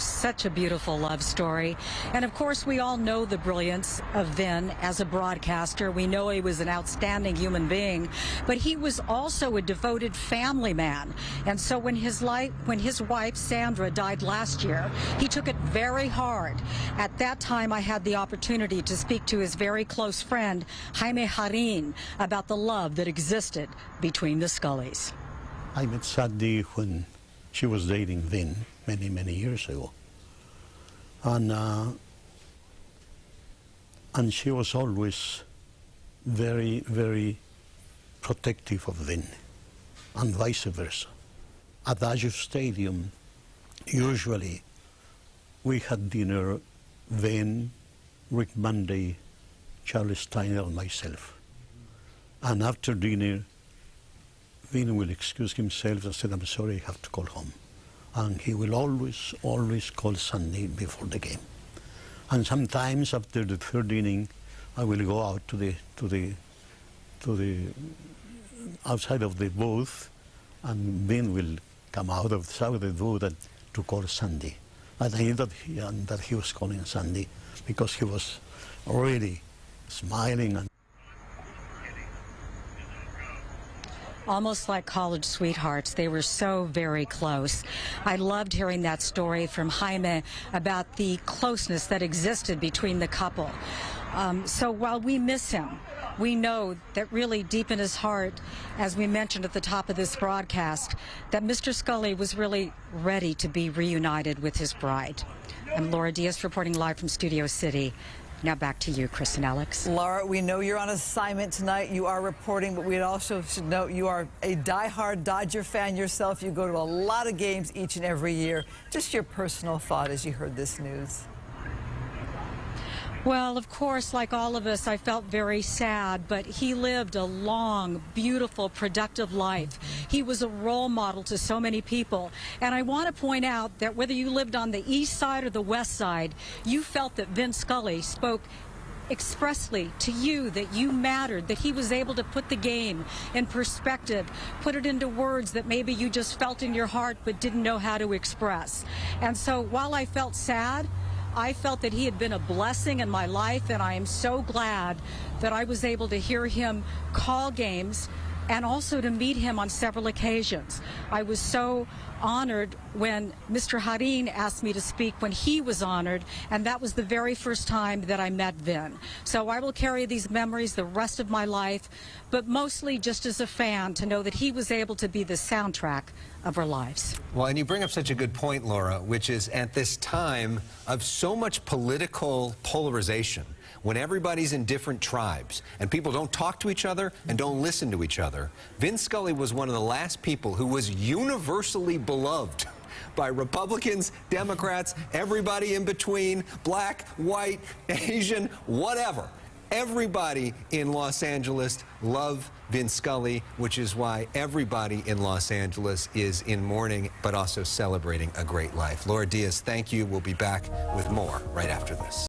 such a beautiful love story. And of course, we all know the brilliance of Vin as a broadcaster. We know he was an outstanding human being, but he was also a devoted family man. And so when his wife, Sandra, died last year, he took it very hard. At that time, I had the opportunity to speak to his very close friend, Jaime Jarin, about the love that existed between the Scullys. I met Sandy when she was dating Vin many, many years ago. And she was always very, very protective of Vin, and vice versa. At Azure Stadium, usually we had dinner, Vin, Rick Monday, Charles Steiner, and myself. And after dinner, Vin will excuse himself and said, "I'm sorry, I have to call home." And he will always, always call Sunday before the game. And sometimes after the third inning, I will go out to the outside of the booth, and Vin will come out of the booth to call Sunday. And I knew that he was calling Sunday because he was really smiling and almost like college sweethearts. They were so very close. I loved hearing that story from Jaime about the closeness that existed between the couple. So while we miss him, we know that really deep in his heart, as we mentioned at the top of this broadcast, that Mr. Scully was really ready to be reunited with his bride. I'm Laura Diaz reporting live from Studio City. Now back to you, Chris and Alex. Laura, we know you're on assignment tonight. You are reporting, but we also should note you are a diehard Dodger fan yourself. You go to a lot of games each and every year. Just your personal thought as you heard this news. Well, of course, like all of us, I felt very sad, but he lived a long, beautiful, productive life. He was a role model to so many people. And I want to point out that whether you lived on the east side or the west side, you felt that Vin Scully spoke expressly to you, that you mattered, that he was able to put the game in perspective, put it into words that maybe you just felt in your heart but didn't know how to express. And so while I felt sad, I felt that he had been a blessing in my life, and I am so glad that I was able to hear him call games and also to meet him on several occasions. I was so honored when Mr. Jarin asked me to speak when he was honored, and that was the very first time that I met Vin. So I will carry these memories the rest of my life, but mostly just as a fan to know that he was able to be the soundtrack of our lives. Well, and you bring up such a good point, Laura, which is at this time of so much political polarization, when everybody's in different tribes and people don't talk to each other and don't listen to each other, Vin Scully was one of the last people who was universally beloved by Republicans, Democrats, everybody in between, black, white, Asian, whatever. Everybody in Los Angeles loved Vin Scully, which is why everybody in Los Angeles is in mourning, but also celebrating a great life. Laura Diaz, thank you. We'll be back with more right after this.